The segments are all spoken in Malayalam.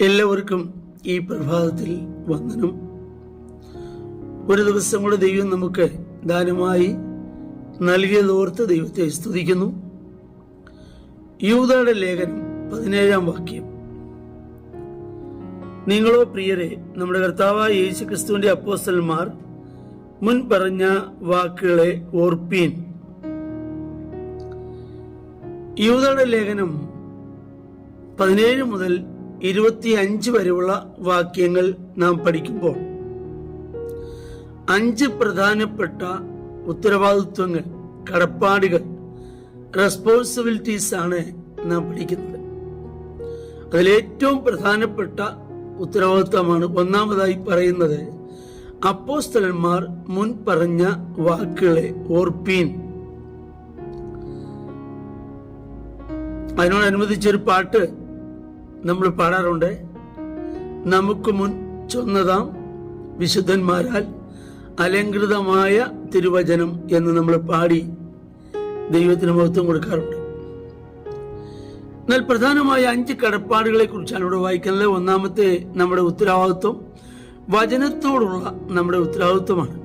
എല്ലാവർക്കും ഈ പ്രഭാതത്തിൽ വന്ദനം. ഒരു ദിവസം കൂടെ ദൈവം നമുക്ക് ദാനമായി നൽകിയതോർത്ത് ദൈവത്തെ സ്തുതിക്കുന്നു. യൂദയുടെ ലേഖനം 17-ാം വാക്യം. നിങ്ങളോ പ്രിയരെ, നമ്മുടെ കർത്താവായ യേശു ക്രിസ്തുവിന്റെ അപ്പോസ്തലന്മാർ മുൻ പറഞ്ഞ വാക്കുകളെ ഓർപ്പീൻ. യൂദയുടെ ലേഖനം 17 മുതൽ 25 വരെയുള്ള വാക്യങ്ങൾ നാം പഠിക്കുമ്പോൾ 5 പ്രധാനപ്പെട്ട ഉത്തരവാദിത്വങ്ങൾ, കടപ്പാടുകൾ, റെസ്പോൺസിബിലിറ്റീസ് ആണ് നാം പഠിക്കുന്നത്. അതിലേറ്റവും പ്രധാനപ്പെട്ട ഉത്തരവാദിത്വമാണ് ഒന്നാമതായി പറയുന്നത്, അപ്പോസ്തലന്മാർ മുൻ പറഞ്ഞ വാക്കുകളെ ഓർപ്പീൻ. അതിനോടനുബന്ധിച്ചൊരു പാട്ട് നമ്മൾ പാടാറുണ്ട്. നമുക്ക് മുൻ ചൊന്നതാം വിശുദ്ധന്മാരാൽ അലങ്കൃതമായ തിരുവചനം എന്ന് നമ്മൾ പാടി ദൈവത്തിന് മഹത്വം കൊടുക്കാറുണ്ട്. എന്നാൽ പ്രധാനമായ 5 കടപ്പാടുകളെ കുറിച്ചാണ് ഇവിടെ വായിക്കുന്നത്. ഒന്നാമത്തെ നമ്മുടെ ഉത്തരവാദിത്വം വചനത്തോടുള്ള നമ്മുടെ ഉത്തരവാദിത്വമാണ്.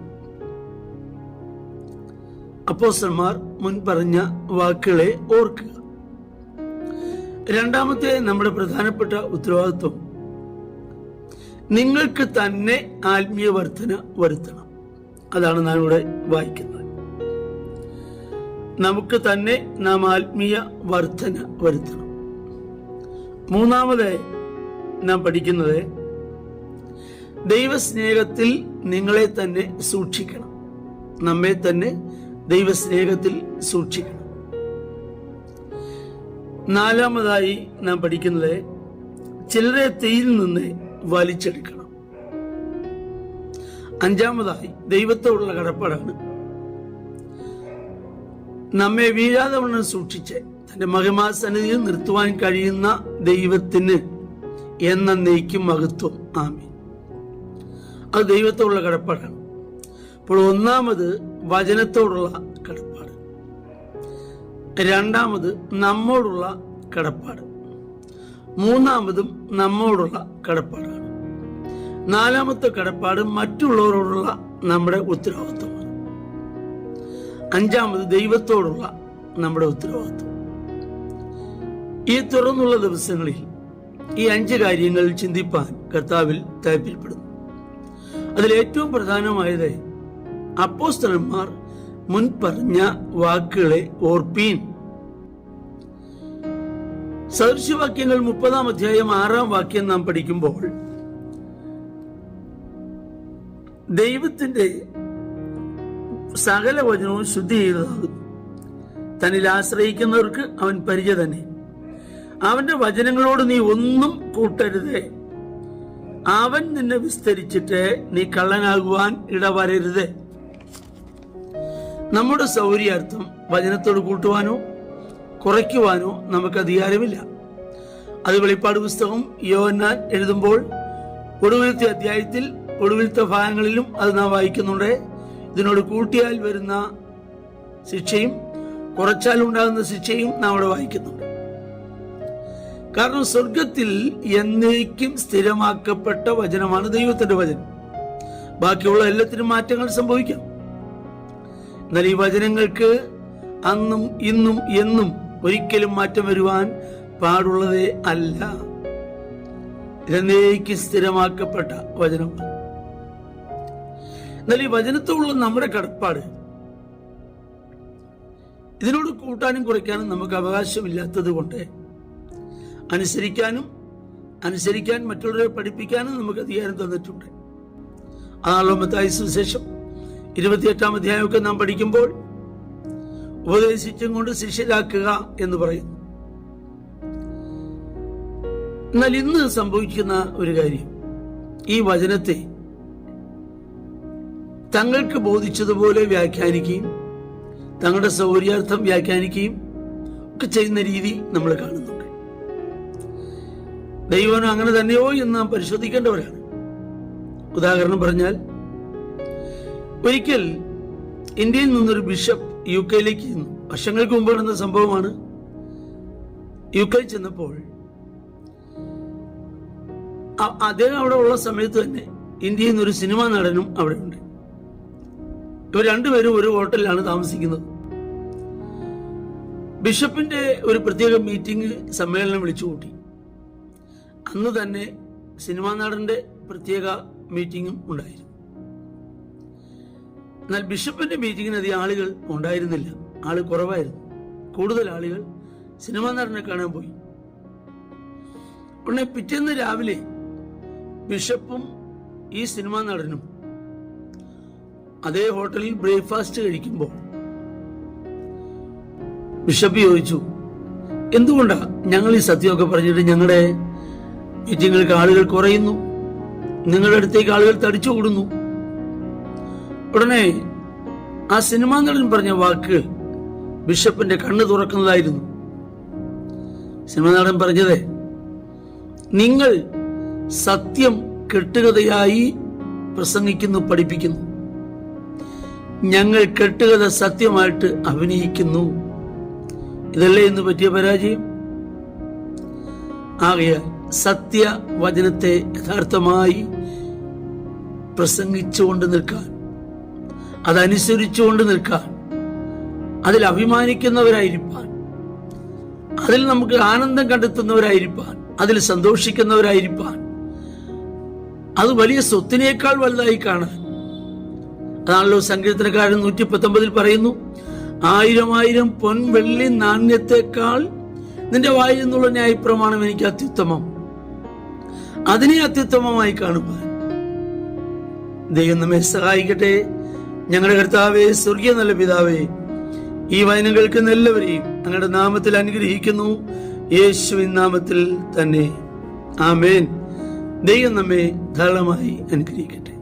അപ്പോസ്തലന്മാർ മുൻ പറഞ്ഞ വാക്കുകളെ ഓർക്കുക. രണ്ടാമത്തെ നമ്മുടെ പ്രധാനപ്പെട്ട ഉത്തരവാദിത്വം നിങ്ങൾക്ക് തന്നെ ആത്മീയ വർധന വരുത്തണം. അതാണ് നാം ഇവിടെ വായിക്കുന്നത്. നമുക്ക് തന്നെ നാം ആത്മീയ വർധന വരുത്തണം. മൂന്നാമതായി നാം പഠിക്കുന്നത്, ദൈവസ്നേഹത്തിൽ നിങ്ങളെ തന്നെ സൂക്ഷിക്കണം. നമ്മെ തന്നെ ദൈവസ്നേഹത്തിൽ സൂക്ഷിക്കണം. നാലാമതായി നാം പഠിക്കുന്നത്, ചിലരെ തീയിൽ നിന്ന് വലിച്ചെടുക്കണം. അഞ്ചാമതായി ദൈവത്തോടുള്ള കടപ്പാടാണ്. നമ്മെ വീഴാതെ വണ്ണം സൂക്ഷിച്ച് തന്റെ മഹിമാസന്നിധിയിൽ നിർത്തുവാൻ കഴിയുന്ന ദൈവത്തിന് എന്നേക്കും മഹത്വം. ആമേൻ. അത് ദൈവത്തോടുള്ള കടപ്പാടാണ്. അപ്പോൾ ഒന്നാമത് വചനത്തോടുള്ള കടപ്പാട്, രണ്ടാമത് നമ്മോടുള്ള കടപ്പാട്, മൂന്നാമതും നമ്മോടുള്ള കടപ്പാടാണ്. നാലാമത്തെ കടപ്പാട് മറ്റുള്ളവരോടുള്ള നമ്മുടെ ഉത്തരവാദിത്വമാണ്. അഞ്ചാമത് ദൈവത്തോടുള്ള നമ്മുടെ ഉത്തരവാദിത്വം. ഈ തുറന്നുള്ള ദിവസങ്ങളിൽ ഈ 5 കാര്യങ്ങൾ ചിന്തിപ്പാൻ കർത്താവിൽ താല്പര്യപ്പെടുന്നു. അതിലേറ്റവും പ്രധാനമായത് അപ്പോസ്തലന്മാർ മുൻ പറഞ്ഞ വാക്കുകളെ ഓർപ്പീൻ. സദൃശവാക്യങ്ങൾ 30-ാം അധ്യായം 6-ാം വാക്യം നാം പഠിക്കുമ്പോൾ, ദൈവത്തിന്റെ സകല വചനവും ശുദ്ധി ചെയ്തതാകുന്നു. തന്നിൽ ആശ്രയിക്കുന്നവർക്ക് അവൻ പരിചയ തന്നെ. അവന്റെ വചനങ്ങളോട് നീ ഒന്നും കൂട്ടരുത്. അവൻ നിന്നെ വിസ്തരിച്ചിട്ട് നീ കള്ളനാകുവാൻ ഇടവരരുത്. നമ്മുടെ സൗകര്യാർത്ഥം വചനത്തോട് കൂട്ടുവാനോ കുറയ്ക്കുവാനോ നമുക്ക് അധികാരമില്ല. അത് വെളിപ്പാട് പുസ്തകം യോഹന്നാൻ എഴുതുമ്പോൾ ഒടുവിലത്തെ അധ്യായത്തിൽ ഒടുവിലത്തെ ഭാഗങ്ങളിലും അത് നാം വായിക്കുന്നുണ്ട്. ഇതിനോട് കൂട്ടിയാൽ വരുന്ന ശിക്ഷയും കുറച്ചാൽ ഉണ്ടാകുന്ന ശിക്ഷയും നാം അവിടെ വായിക്കുന്നുണ്ട്. കാരണം സ്വർഗത്തിൽ എന്നേക്കും സ്ഥിരമാക്കപ്പെട്ട വചനമാണ് ദൈവത്തിന്റെ വചനം. ബാക്കിയുള്ള എല്ലാത്തിനും മാറ്റങ്ങൾ സംഭവിക്കാം. എന്നാൽ ഈ വചനങ്ങൾക്ക് അന്നും ഇന്നും എന്നും ഒരിക്കലും മാറ്റം വരുവാൻ പാടുള്ളതേ അല്ല. ഇതെന്നേക്കും സ്ഥിരമാക്കപ്പെട്ട വചനമാണ്. എന്നാൽ ഈ വചനത്തോടുള്ള നമ്മുടെ കടപ്പാട്, ഇതിനോട് കൂട്ടാനും കുറയ്ക്കാനും നമുക്ക് അവകാശമില്ലാത്തത് കൊണ്ട് അനുസരിക്കാൻ മറ്റുള്ളവരെ പഠിപ്പിക്കാനും നമുക്ക് അധികാരം തന്നിട്ടുണ്ട്. ആണല്ലോ മത്തായി സുവിശേഷം 28-ാം അധ്യായമൊക്കെ നാം പഠിക്കുമ്പോൾ ഉപദേശിച്ചും കൊണ്ട് ശിഷ്യരാക്കുക എന്ന് പറയുന്നു. എന്നാൽ ഇന്ന് സംഭവിക്കുന്ന ഒരു കാര്യം, ഈ വചനത്തെ തങ്ങൾക്ക് ബോധിച്ചതുപോലെ വ്യാഖ്യാനിക്കുകയും തങ്ങളുടെ സൗകര്യാർത്ഥം വ്യാഖ്യാനിക്കുകയും ഒക്കെ ചെയ്യുന്ന രീതി നമ്മൾ കാണുന്നുണ്ട്. ദൈവം അങ്ങനെ തന്നെയോ എന്ന് നാം പരിശോധിക്കേണ്ടവരാണ്. ഉദാഹരണം പറഞ്ഞാൽ, ഒരിക്കൽ ഇന്ത്യയിൽ നിന്നൊരു ബിഷപ്പ് UK ചെന്നു. വർഷങ്ങൾക്ക് മുമ്പ് നടന്ന സംഭവമാണ്. UK ചെന്നപ്പോൾ അദ്ദേഹം അവിടെ ഉള്ള സമയത്ത് തന്നെ ഇന്ത്യയിൽ നിന്നൊരു സിനിമാ നടനും അവിടെ ഉണ്ട്. ഇവർ രണ്ടുപേരും ഒരു ഹോട്ടലിലാണ് താമസിക്കുന്നത്. ബിഷപ്പിന്റെ ഒരു പ്രത്യേക മീറ്റിംഗ് സമ്മേളനം വിളിച്ചു കൂട്ടി. അന്ന് തന്നെ സിനിമാ നടന്റെ പ്രത്യേക മീറ്റിംഗും ഉണ്ടായിരുന്നു. എന്നാൽ ബിഷപ്പിന്റെ മീറ്റിങ്ങിന് അധികം ആളുകൾ ഉണ്ടായിരുന്നില്ല, ആള് കുറവായിരുന്നു. കൂടുതൽ ആളുകൾ സിനിമാ നടനെ കാണാൻ പോയി. ഉടനെ പിറ്റേന്ന് രാവിലെ ബിഷപ്പും ഈ സിനിമാ നടനും അതേ ഹോട്ടലിൽ ബ്രേക്ക്ഫാസ്റ്റ് കഴിക്കുമ്പോൾ ബിഷപ്പ് ചോദിച്ചു, എന്തുകൊണ്ടാ ഞങ്ങൾ ഈ സത്യമൊക്കെ പറഞ്ഞിട്ട് ഞങ്ങളുടെ മീറ്റിങ്ങൾക്ക് ആളുകൾ കുറയുന്നു, നിങ്ങളുടെ അടുത്തേക്ക് ആളുകൾ തടിച്ചു കൂടുന്നു? ഉടനെ ആ സിനിമാ നടൻ പറഞ്ഞ വാക്കുകൾ ബിഷപ്പിന്റെ കണ്ണ് തുറക്കുന്നതായിരുന്നു. സിനിമാ നടൻ പറഞ്ഞത്, നിങ്ങൾ സത്യം കെട്ടുകഥയായി പ്രസംഗിക്കുന്നു, പഠിപ്പിക്കുന്നു. ഞങ്ങൾ കെട്ടുകഥ സത്യമായിട്ട് അഭിനയിക്കുന്നു. ഇതല്ലേ ഇന്ന് പറ്റിയ പരാജയം? ആകയാൽ സത്യവചനത്തെ യഥാർത്ഥമായി പ്രസംഗിച്ചുകൊണ്ട് നിൽക്കാൻ, അതനുസരിച്ചുകൊണ്ട് നിൽക്കാൻ, അതിൽ അഭിമാനിക്കുന്നവരായിരിക്കാൻ, അതിൽ നമുക്ക് ആനന്ദം കണ്ടെത്തുന്നവരായിരിക്കാൻ, അതിൽ സന്തോഷിക്കുന്നവരായിരിക്കാൻ, അത് വലിയ സ്വത്തിനേക്കാൾ വലുതായി കാണാൻ. അതാണല്ലോ സങ്കീർത്തനക്കാരൻ 119 പറയുന്നു, 1000 പൊൻ വെള്ളി നാണ്യത്തെക്കാൾ നിന്റെ വായിൽ നിന്നുള്ള ന്യായപ്രമാണം എനിക്ക് അത്യുത്തമം. അതിനെ അത്യുത്തമമായി കാണുവാൻ ദൈവം നമ്മെ സഹായിക്കട്ടെ. ഞങ്ങളുടെ കർത്താവേ, സ്വർഗീയ നല്ല പിതാവേ, ഈ വചനം കേൾക്കുന്ന എല്ലാവരെയും അങ്ങയുടെ നാമത്തിൽ അനുഗ്രഹിക്കുന്നു, യേശുവിൻ നാമത്തിൽ തന്നെ. ആമേൻ. ദൈവം നമ്മെ ധാരാളമായി അനുഗ്രഹിക്കട്ടെ.